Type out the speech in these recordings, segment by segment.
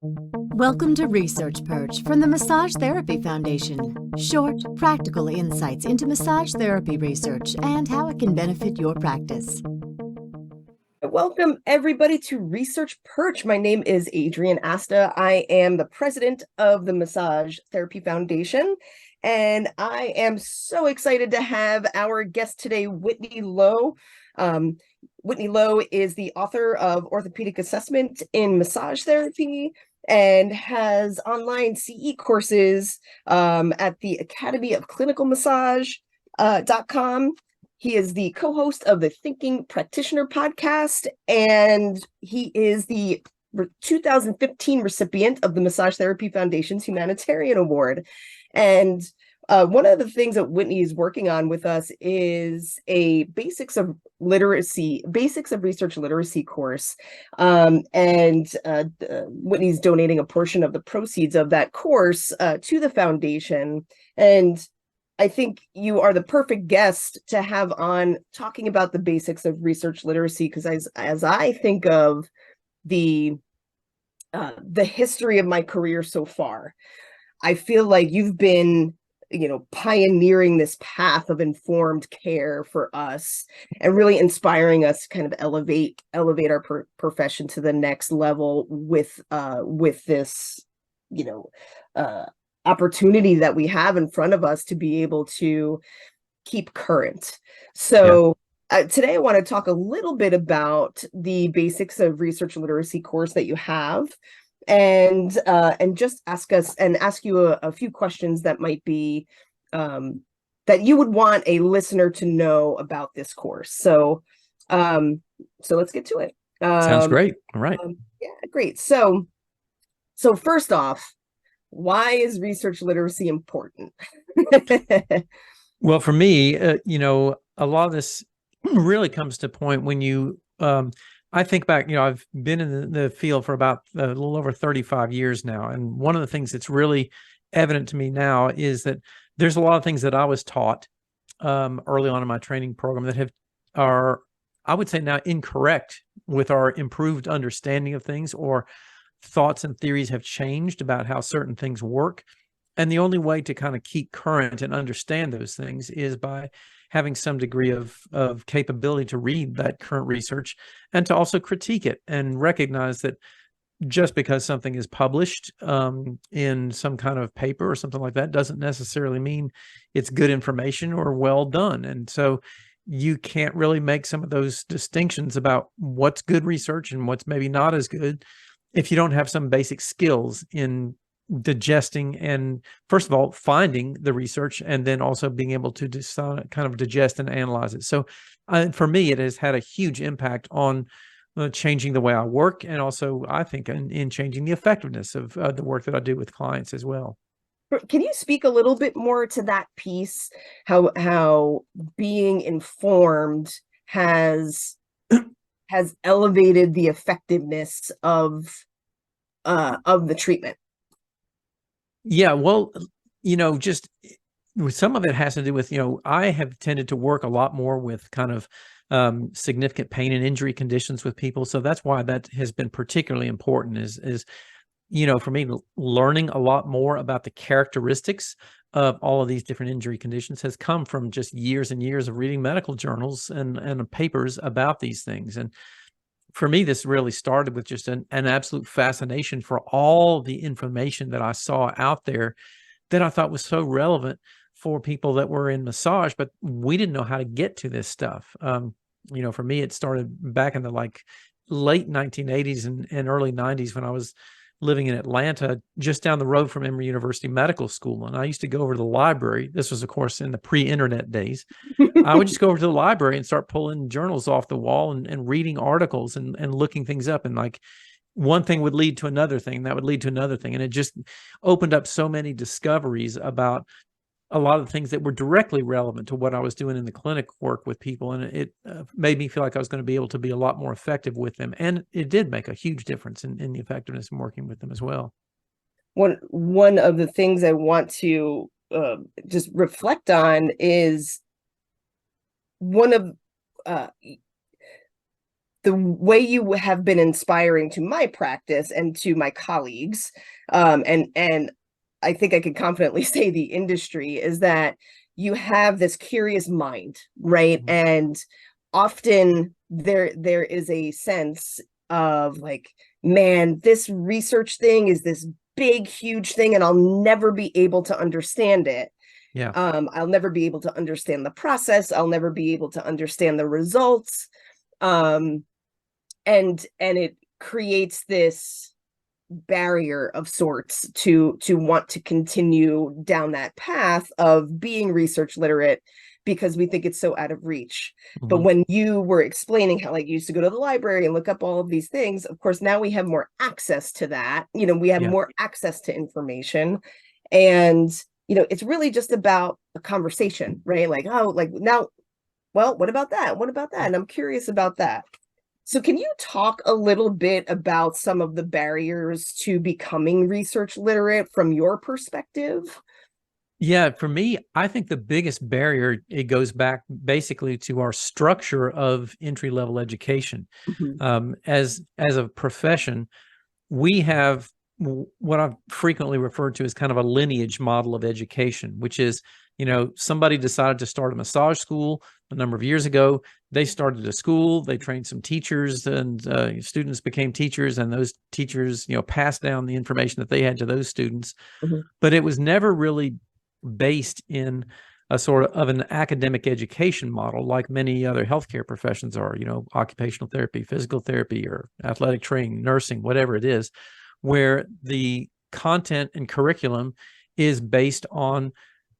Welcome to Research Perch from the Massage Therapy Foundation. Short, practical insights into massage therapy research and how it can benefit your practice. Welcome, everybody, to Research Perch. My name is Adrienne Asta. I am the president of the Massage Therapy Foundation, and I am so excited to have our guest today, Whitney Lowe. Whitney Lowe is the author of Orthopedic Assessment in Massage Therapy and has online CE courses at the Academy of Clinical Massage.com. He is the co-host of the Thinking Practitioner podcast, and he is the 2015 recipient of the Massage Therapy Foundation's Humanitarian Award. And one of the things that Whitney is working on with us is a basics of research literacy course. Whitney's donating a portion of the proceeds of that course to the foundation. And I think you are the perfect guest to have on talking about the basics of research literacy, because as I think of the history of my career so far, I feel like you've been, pioneering this path of informed care for us and really inspiring us to kind of elevate our profession to the next level with this, opportunity that we have in front of us to be able to keep current. So today I want to talk a little bit about the basics of research literacy course that you have, and just ask you a few questions that might be that you would want a listener to know about this course. So let's get to it. Sounds great. All right. Yeah, great. So first off, why is research literacy important? Well, for me, a lot of this really comes to a point when you, I think back, I've been in the field for about a little over 35 years now. And one of the things that's really evident to me now is that there's a lot of things that I was taught early on in my training program that are, I would say now, incorrect with our improved understanding of things, or thoughts and theories have changed about how certain things work. And the only way to kind of keep current and understand those things is by having some degree of capability to read that current research and to also critique it and recognize that just because something is published in some kind of paper or something like that doesn't necessarily mean it's good information or well done. And so you can't really make some of those distinctions about what's good research and what's maybe not as good if you don't have some basic skills in digesting and, first of all, finding the research, and then also being able to kind of digest and analyze it. So for me, it has had a huge impact on changing the way I work, and also, I think, in changing the effectiveness of the work that I do with clients as well. Can you speak a little bit more to that piece, how being informed has elevated the effectiveness of the treatment? Yeah, well, just some of it has to do with, I have tended to work a lot more with kind of significant pain and injury conditions with people. So that's why that has been particularly important is for me, learning a lot more about the characteristics of all of these different injury conditions has come from just years and years of reading medical journals and papers about these things. And for me, this really started with just an absolute fascination for all the information that I saw out there that I thought was so relevant for people that were in massage, but we didn't know how to get to this stuff. For me, it started back in the late 1980s and early 90s when I was living in Atlanta, just down the road from Emory University Medical School. And I used to go over to the library. This was, of course, in the pre-internet days. I would just go over to the library and start pulling journals off the wall and reading articles and looking things up. And one thing would lead to another thing, that would lead to another thing. And it just opened up so many discoveries about a lot of the things that were directly relevant to what I was doing in the clinic work with people. And it made me feel like I was going to be able to be a lot more effective with them. And it did make a huge difference in the effectiveness in working with them as well. One of the things I want to just reflect on is one of the way you have been inspiring to my practice and to my colleagues, and I think I can confidently say the industry, is that you have this curious mind, right? And often there is a sense of like, man, this research thing is this big, huge thing, and I'll never be able to understand it. Yeah. I'll never be able to understand the process. I'll never be able to understand the results. And it creates this barrier of sorts to want to continue down that path of being research literate, because we think it's so out of reach. But when you were explaining how, like, you used to go to the library and look up all of these things, of course now we have more access to that. We have more access to information, and it's really just about a conversation, right? Like, oh, like, now, well, what about that? What about that? And I'm curious about that. So can you talk a little bit about some of the barriers to becoming research literate from your perspective? Yeah, for me, I think the biggest barrier, it goes back basically to our structure of entry-level education. As a profession, we have what I've frequently referred to as kind of a lineage model of education, which is, somebody decided to start a massage school a number of years ago. They started a school, they trained some teachers, and students became teachers, and those teachers, passed down the information that they had to those students. But it was never really based in a sort of an academic education model like many other healthcare professions are, occupational therapy, physical therapy, or athletic training, nursing, whatever it is, where the content and curriculum is based on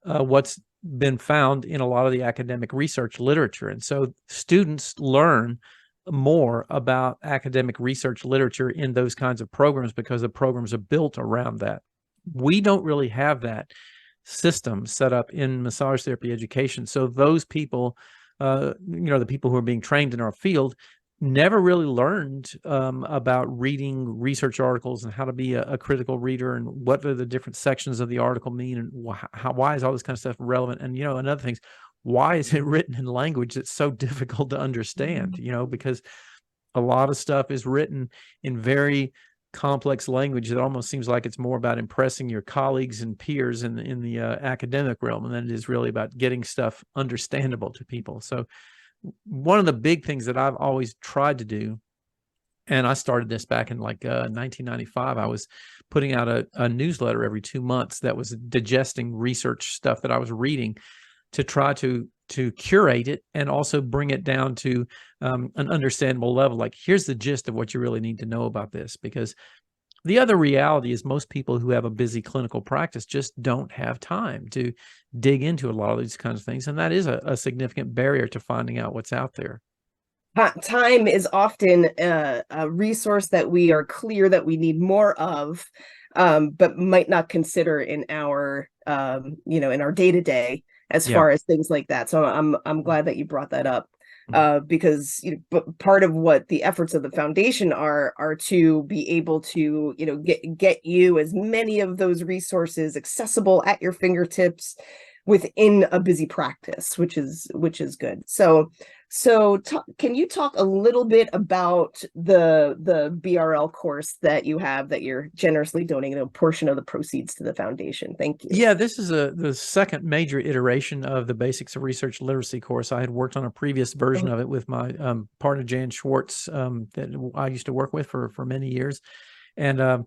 what's been found in a lot of the academic research literature. And so students learn more about academic research literature in those kinds of programs because the programs are built around that. We don't really have that system set up in massage therapy education. So those people, the people who are being trained in our field, never really learned about reading research articles and how to be a critical reader and what do the different sections of the article mean and why is all this kind of stuff relevant. And, another thing is, why is it written in language that's so difficult to understand, because a lot of stuff is written in very complex language that almost seems like it's more about impressing your colleagues and peers in the academic realm than it is really about getting stuff understandable to people. So one of the big things that I've always tried to do, and I started this back in 1995, I was putting out a newsletter every 2 months that was digesting research stuff that I was reading to try to curate it and also bring it down to an understandable level. Like, here's the gist of what you really need to know about this, because the other reality is most people who have a busy clinical practice just don't have time to dig into a lot of these kinds of things. And that is a significant barrier to finding out what's out there. Time is often a resource that we are clear that we need more of, but might not consider in our, in our day-to-day as far as things like that. So I'm glad that you brought that up. Because part of what the efforts of the foundation are to be able to get you as many of those resources accessible at your fingertips within a busy practice, which is good. So can you talk a little bit about the BRL course that you have that you're generously donating a portion of the proceeds to the foundation? Thank you. Yeah, this is the second major iteration of the Basics of Research Literacy course. I had worked on a previous version of it with my partner, Jan Schwartz, that I used to work with for many years. And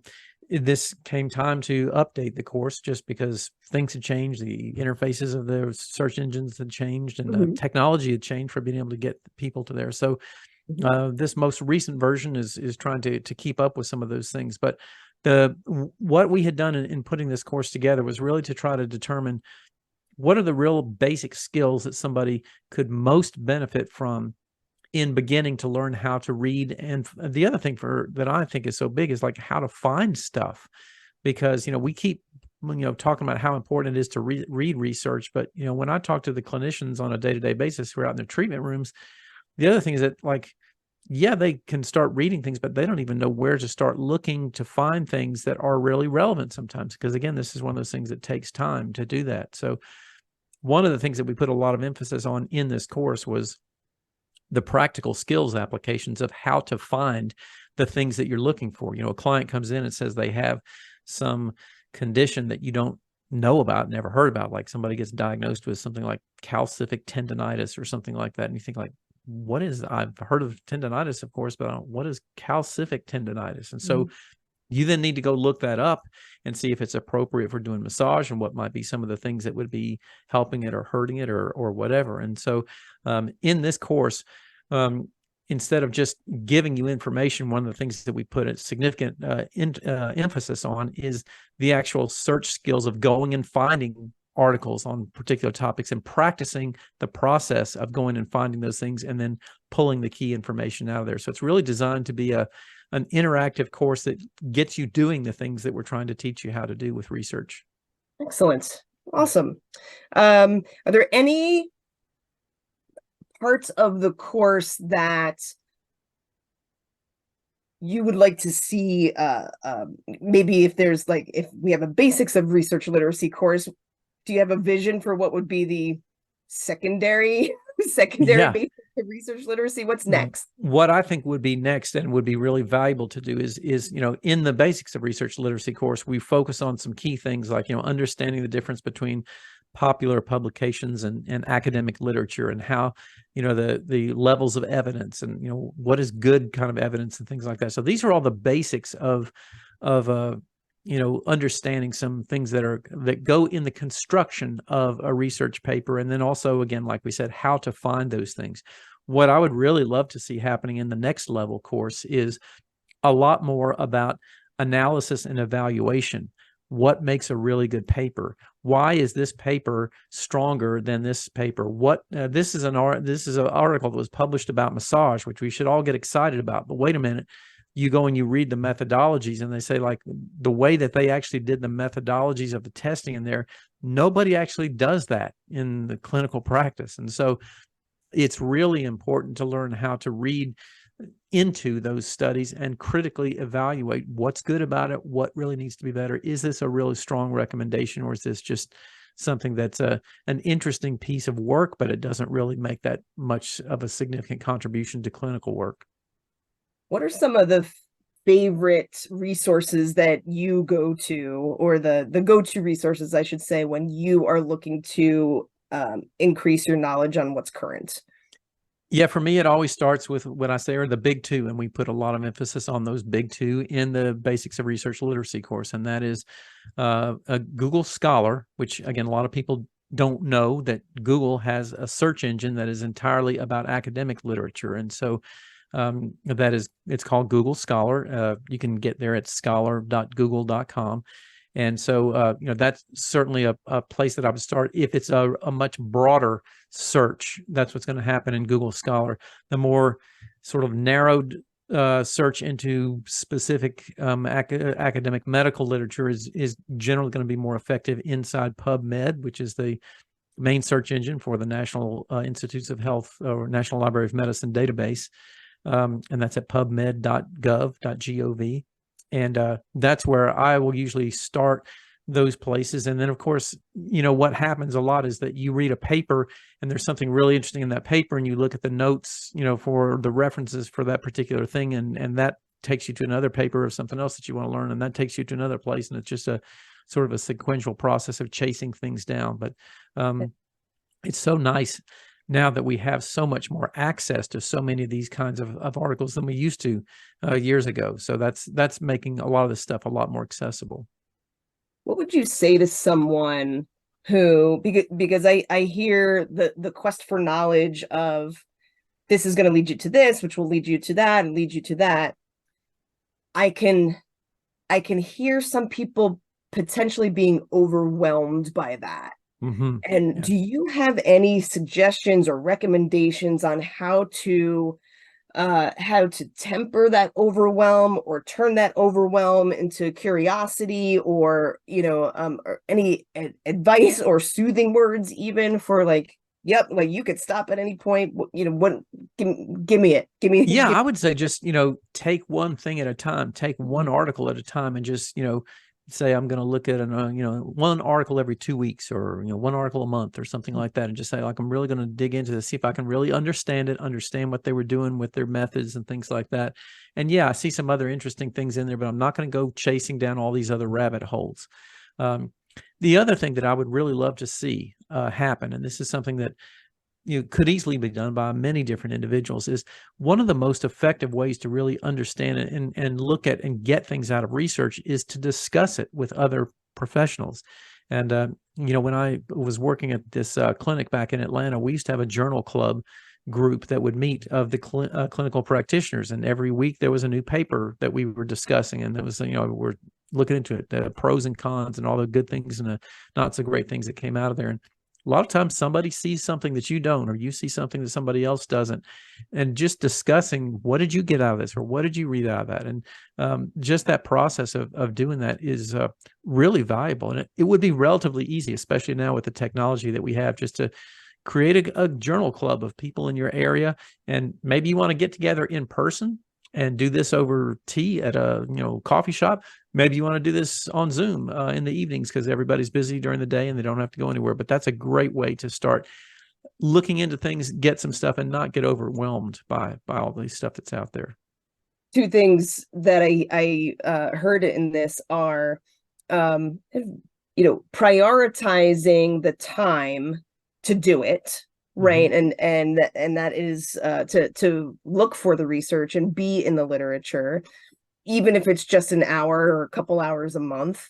this came time to update the course just because things had changed. The interfaces of the search engines had changed, and the technology had changed for being able to get people to there. So this most recent version is trying to keep up with some of those things. But what we had done in putting this course together was really to try to determine what are the real basic skills that somebody could most benefit from in beginning to learn how to read. And the other thing that I think is so big is like how to find stuff, because, we keep, talking about how important it is to read research. But, when I talk to the clinicians on a day-to-day basis who are out in the treatment rooms, the other thing is that, like, yeah, they can start reading things, but they don't even know where to start looking to find things that are really relevant sometimes. Because again, this is one of those things that takes time to do that. So one of the things that we put a lot of emphasis on in this course was the practical skills applications of how to find the things that you're looking for. A client comes in and says they have some condition that you don't know about, never heard about, like somebody gets diagnosed with something like calcific tendonitis or something like that. And you think like, what is, I've heard of tendonitis, of course, but what is calcific tendonitis? And so you then need to go look that up and see if it's appropriate for doing massage and what might be some of the things that would be helping it or hurting it or whatever. And so in this course, instead of just giving you information, one of the things that we put a significant emphasis on is the actual search skills of going and finding articles on particular topics and practicing the process of going and finding those things and then pulling the key information out of there. So it's really designed to be an interactive course that gets you doing the things that we're trying to teach you how to do with research. Excellent. Awesome. Are there any parts of the course that you would like to see, maybe if there's like, if we have a basics of research literacy course, do you have a vision for what would be the secondary basics of research literacy? What's next? What I think would be next and would be really valuable to do is in the basics of research literacy course, we focus on some key things like, understanding the difference between popular publications and academic literature, and how, the levels of evidence, and, what is good kind of evidence and things like that. So these are all the basics of understanding some things that go in the construction of a research paper. And then also, again, like we said, how to find those things. What I would really love to see happening in the next level course is a lot more about analysis and evaluation. What makes a really good paper? Why is this paper stronger than this paper? This is an article that was published about massage, which we should all get excited about. But wait a minute, you go and you read the methodologies, and they say like the way that they actually did the methodologies of the testing in there, nobody actually does that in the clinical practice. And so it's really important to learn how to read into those studies and critically evaluate what's good about it, what really needs to be better. Is this a really strong recommendation, or is this just something that's an interesting piece of work, but it doesn't really make that much of a significant contribution to clinical work? What are some of the favorite resources that you go to, or the go-to resources, I should say, when you are looking to increase your knowledge on what's current? Yeah, for me, it always starts with what I say are the big two, and we put a lot of emphasis on those big two in the Basics of Research Literacy course, and that is a Google Scholar, which, again, a lot of people don't know that Google has a search engine that is entirely about academic literature. And so it's called Google Scholar. You can get there at scholar.google.com. And so, that's certainly a place that I would start. If it's a much broader search, that's what's going to happen in Google Scholar. The more sort of narrowed search into specific academic medical literature is generally going to be more effective inside PubMed, which is the main search engine for the National Institutes of Health or National Library of Medicine database. And that's at pubmed.gov. And that's where I will usually start those places. And then, of course, what happens a lot is that you read a paper and there's something really interesting in that paper, and you look at the notes, for the references for that particular thing. And that takes you to another paper of something else that you want to learn. And that takes you to another place. And it's just a sort of a sequential process of chasing things down. But it's so nice now that we have so much more access to so many of these kinds of articles than we used to years ago. So that's making a lot of this stuff a lot more accessible. What would you say to someone who, because I hear the quest for knowledge of this is going to lead you to this, which will lead you to that and lead you to that. I can hear some people potentially being overwhelmed by that. Mm-hmm. And Yeah. Do you have any suggestions or recommendations on how to temper that overwhelm, or turn that overwhelm into curiosity, or or any advice or soothing words, even for like, yep, like you could stop at any point, what, give me it. Yeah, I would say just, take one thing at a time, take one article at a time, and just, say I'm going to look at one article every 2 weeks, or one article a month or something like that, and just say, like, I'm really going to dig into this, see if I can really understand what they were doing with their methods and things like that. And yeah, I see some other interesting things in there, but I'm not going to go chasing down all these other rabbit holes. The other thing that I would really love to see happen, and this is something that could easily be done by many different individuals, is one of the most effective ways to really understand it and look at and get things out of research is to discuss it with other professionals. And, when I was working at this clinic back in Atlanta, we used to have a journal club group that would meet of the clinical practitioners. And every week there was a new paper that we were discussing. And that was, we're looking into it, the pros and cons and all the good things and the not so great things that came out of there. And a lot of times somebody sees something that you don't, or you see something that somebody else doesn't, and just discussing, what did you get out of this, or what did you read out of that? And just that process of doing that is really valuable. And it would be relatively easy, especially now with the technology that we have, just to create a journal club of people in your area. And maybe you want to get together in person and do this over tea at a coffee shop. Maybe you want to do this on Zoom in the evenings because everybody's busy during the day and they don't have to go anywhere. But that's a great way to start looking into things, get some stuff, and not get overwhelmed by all the stuff that's out there. Two things that I heard in this are, prioritizing the time to do it. Right. Mm-hmm. And that is to look for the research and be in the literature, even if it's just an hour or a couple hours a month.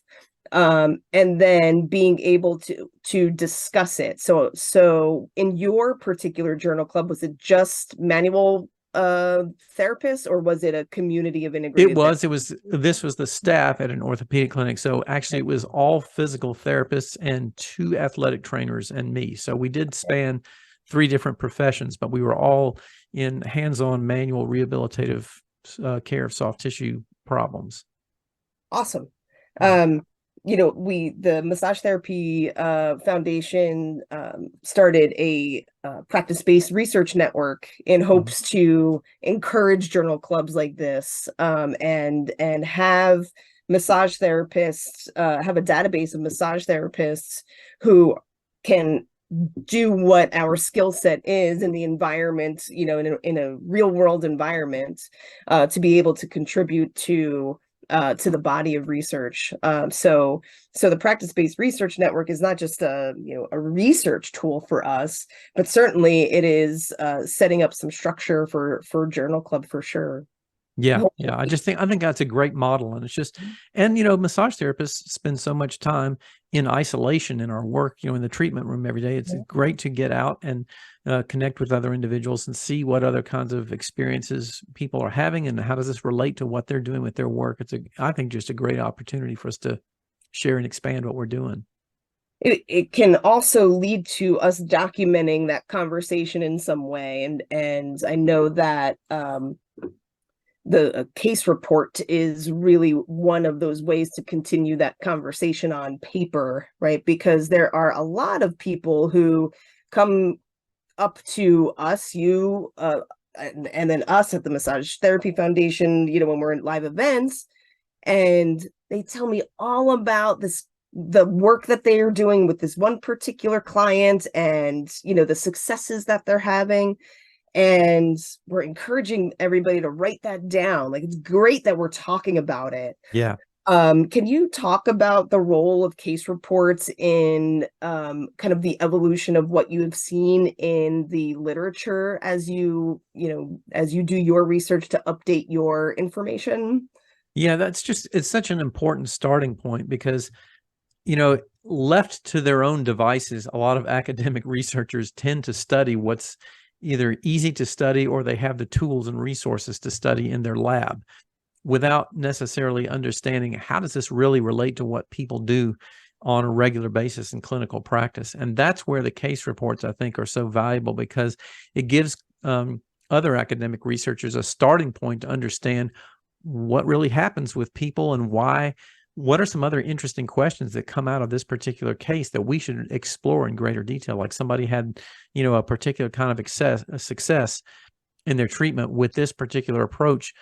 And then being able to discuss it. So in your particular journal club, was it just manual therapists, or was it a community of integrated? This was the staff at an orthopedic clinic. So actually it was all physical therapists and 2 athletic trainers and me. So we did span 3 different professions, but we were all in hands-on manual rehabilitative care of soft tissue problems. Awesome. The Massage Therapy Foundation started a practice-based research network in hopes to encourage journal clubs like this, and have massage therapists, have a database of massage therapists who can do what our skill set is in the environment, in a real world environment, to be able to contribute to the body of research. So the practice-based research network is not just a research tool for us, but certainly it is setting up some structure for journal club for sure. Yeah. I think that's a great model. And it's just, and, massage therapists spend so much time in isolation in our work, in the treatment room every day. It's great to get out and connect with other individuals and see what other kinds of experiences people are having and how does this relate to what they're doing with their work. I think just a great opportunity for us to share and expand what we're doing. It can also lead to us documenting that conversation in some way. And I know that the case report is really one of those ways to continue that conversation on paper, right? Because there are a lot of people who come up to us, and then us at the Massage Therapy Foundation, when we're in live events, and they tell me all about the work that they are doing with this one particular client and, the successes that they're having. And we're encouraging everybody to write that down. Like, it's great that we're talking about it. Yeah. Can you talk about the role of case reports in kind of the evolution of what you have seen in the literature as you do your research to update your information? Yeah, it's such an important starting point because, left to their own devices, a lot of academic researchers tend to study what's either easy to study or they have the tools and resources to study in their lab without necessarily understanding how does this really relate to what people do on a regular basis in clinical practice. And that's where the case reports, I think, are so valuable because it gives other academic researchers a starting point to understand what really happens with people and why. What are some other interesting questions that come out of this particular case that we should explore in greater detail? Like somebody had, a particular kind of success in their treatment with this particular approach.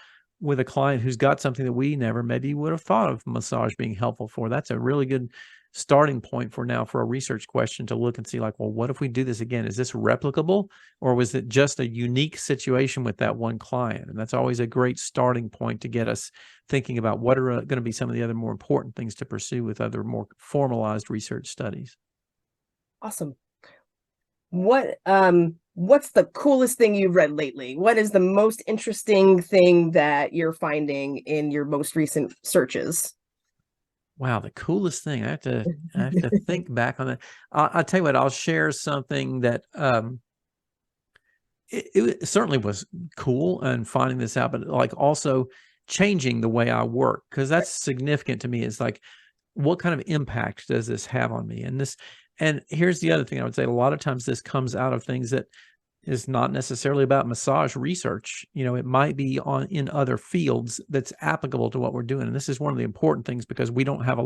with a client who's got something that we never maybe would have thought of massage being helpful for. That's a really good starting point for now for a research question to look and see like, well, what if we do this again? Is this replicable, or was it just a unique situation with that one client? And that's always a great starting point to get us thinking about what are going to be some of the other more important things to pursue with other more formalized research studies. Awesome. What's the coolest thing you've read lately? What is the most interesting thing that you're finding in your most recent searches? Wow, the coolest thing. I have to think back on that. I'll tell you what, I'll share something that it certainly was cool and finding this out, but like also changing the way I work, because that's significant to me. Is like, what kind of impact does this have on me? And here's the other thing I would say, a lot of times this comes out of things that is not necessarily about massage research. It might be in other fields that's applicable to what we're doing. And this is one of the important things, because we don't have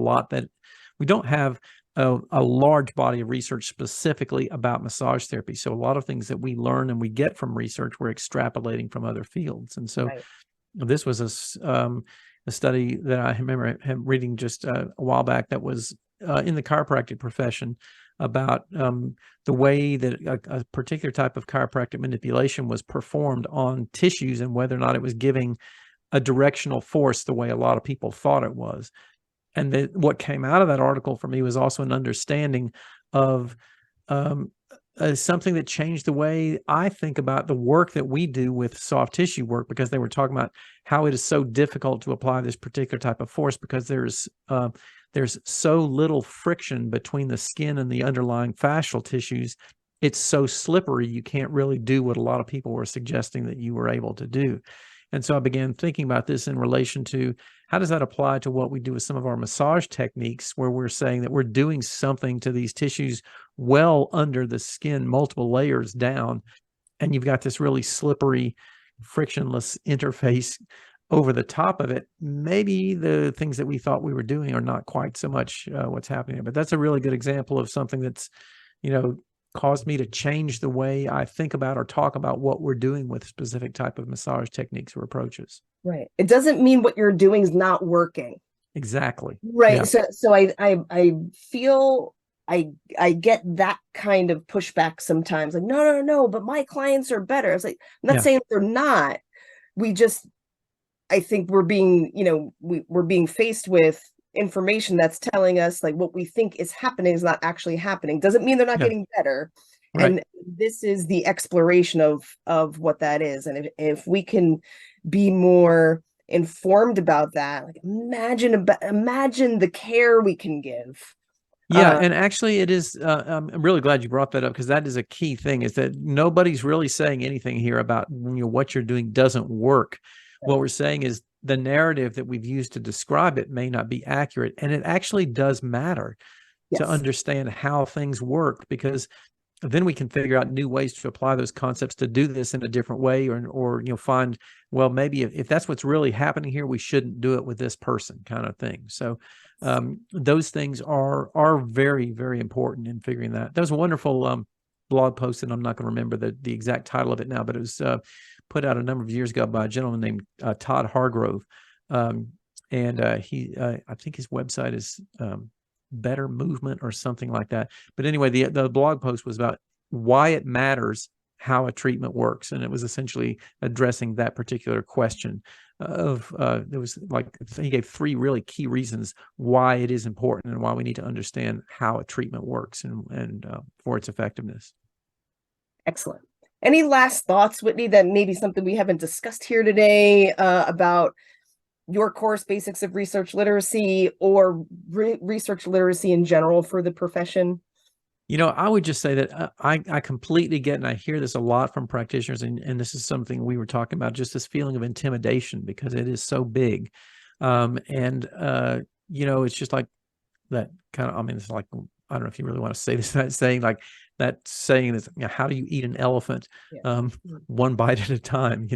a large body of research specifically about massage therapy. So a lot of things that we learn and we get from research, we're extrapolating from other fields. And so this was a study that I remember reading just a while back that was in the chiropractic profession about the way that a particular type of chiropractic manipulation was performed on tissues and whether or not it was giving a directional force the way a lot of people thought it was. And what came out of that article for me was also an understanding of something that changed the way I think about the work that we do with soft tissue work, because they were talking about how it is so difficult to apply this particular type of force because there's so little friction between the skin and the underlying fascial tissues. It's so slippery, you can't really do what a lot of people were suggesting that you were able to do. And so I began thinking about this in relation to how does that apply to what we do with some of our massage techniques, where we're saying that we're doing something to these tissues well under the skin, multiple layers down, and you've got this really slippery, frictionless interface over the top of it. Maybe the things that we thought we were doing are not quite so much what's happening. But that's a really good example of something that's, caused me to change the way I think about or talk about what we're doing with specific type of massage techniques or approaches. Right. It doesn't mean what you're doing is not working. Exactly. Right. Yeah. So I feel I get that kind of pushback sometimes. Like, no, but my clients are better. I was like, I'm not saying they're not. I think we're being, we're being faced with information that's telling us like what we think is happening is not actually happening. Doesn't mean they're not getting better. Right. And this is the exploration of what that is. And if we can be more informed about that, like imagine the care we can give. Yeah, and actually it is, I'm really glad you brought that up, because that is a key thing, is that nobody's really saying anything here about what you're doing doesn't work. What we're saying is the narrative that we've used to describe it may not be accurate. And it actually does matter to understand how things work, because then we can figure out new ways to apply those concepts to do this in a different way, or find, well, maybe if that's what's really happening here, we shouldn't do it with this person, kind of thing. So those things are very, very important in figuring that. That was a wonderful blog post, and I'm not going to remember the exact title of it now, but it was put out a number of years ago by a gentleman named Todd Hargrove. And he, I think his website is Better Movement or something like that. But anyway, the blog post was about why it matters how a treatment works. And it was essentially addressing that particular question of, there was he gave 3 really key reasons why it is important and why we need to understand how a treatment works and for its effectiveness. Excellent. Any last thoughts, Whitney, that maybe something we haven't discussed here today about your course, Basics of Research Literacy, or research literacy in general for the profession? I would just say that I completely get, and I hear this a lot from practitioners, and this is something we were talking about, just this feeling of intimidation, because it is so big. It's just like that kind of, it's like, I don't know if you really want to say this, that saying is, how do you eat an elephant? One bite at a time,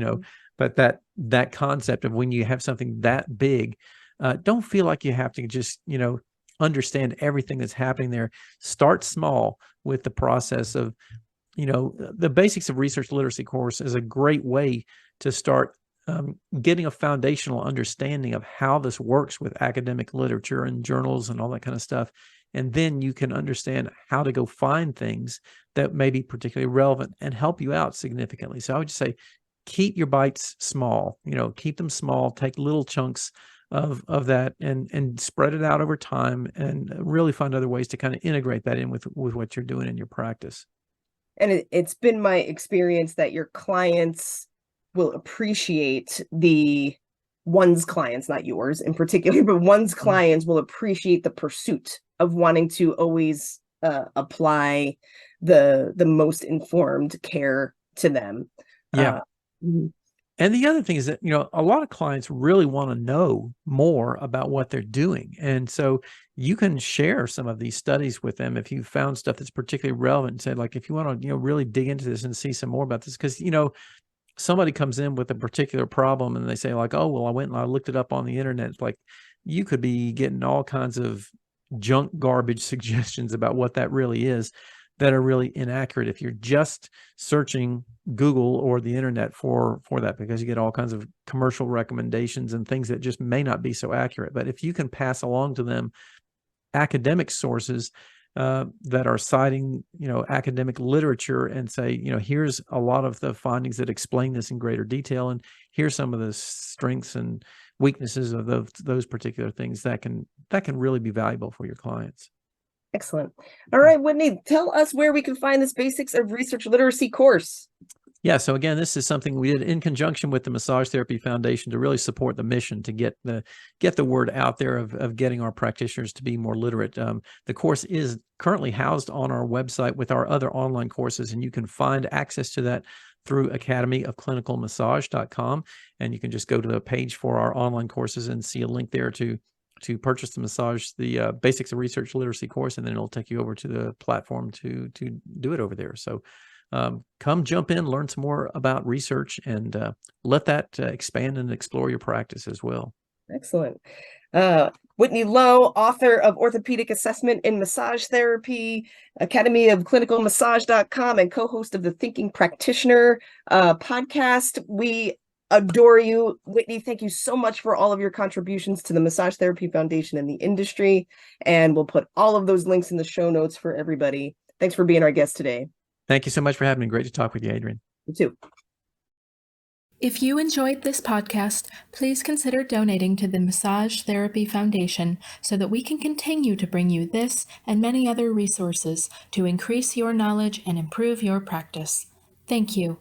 but that concept of when you have something that big, don't feel like you have to just, understand everything that's happening there. Start small with the process of, the Basics of Research Literacy course is a great way to start getting a foundational understanding of how this works with academic literature and journals and all that kind of stuff. And then you can understand how to go find things that may be particularly relevant and help you out significantly. So I would just say, keep your bites small, keep them small, take little chunks of that and spread it out over time, and really find other ways to kind of integrate that in with what you're doing in your practice. And it's been my experience that your clients will appreciate one's clients, not yours in particular, but one's clients will appreciate the pursuit of wanting to always apply the most informed care to them. Yeah. And the other thing is that, a lot of clients really want to know more about what they're doing. And so you can share some of these studies with them if you found stuff that's particularly relevant, and say, like, if you want to, really dig into this and see some more about this, because, somebody comes in with a particular problem and they say, like, oh, well, I went and I looked it up on the internet. It's like, you could be getting all kinds of junk garbage suggestions about what that really is, that are really inaccurate if you're just searching Google or the internet for that, because you get all kinds of commercial recommendations and things that just may not be so accurate. But if you can pass along to them academic sources that are citing, academic literature, and say, here's a lot of the findings that explain this in greater detail, and here's some of the strengths and weaknesses of those particular things, that can really be valuable for your clients. Excellent. All right, Whitney, tell us where we can find this Basics of Research Literacy course. Yeah, so again, this is something we did in conjunction with the Massage Therapy Foundation to really support the mission to get the word out there of getting our practitioners to be more literate. The course is currently housed on our website with our other online courses, and you can find access to that through academyofclinicalmassage.com, and you can just go to the page for our online courses and see a link there to purchase the Basics of Research Literacy course, and then it'll take you over to the platform to do it over there. So come jump in, learn some more about research, and let that expand and explore your practice as well. Excellent. Whitney Lowe, author of Orthopedic Assessment in Massage Therapy, academyofclinicalmassage.com, and co-host of the Thinking Practitioner podcast. We adore you, Whitney. Thank you so much for all of your contributions to the Massage Therapy Foundation and the industry. And we'll put all of those links in the show notes for everybody. Thanks for being our guest today. Thank you so much for having me. Great to talk with you, Adrienne. You too. If you enjoyed this podcast, please consider donating to the Massage Therapy Foundation so that we can continue to bring you this and many other resources to increase your knowledge and improve your practice. Thank you.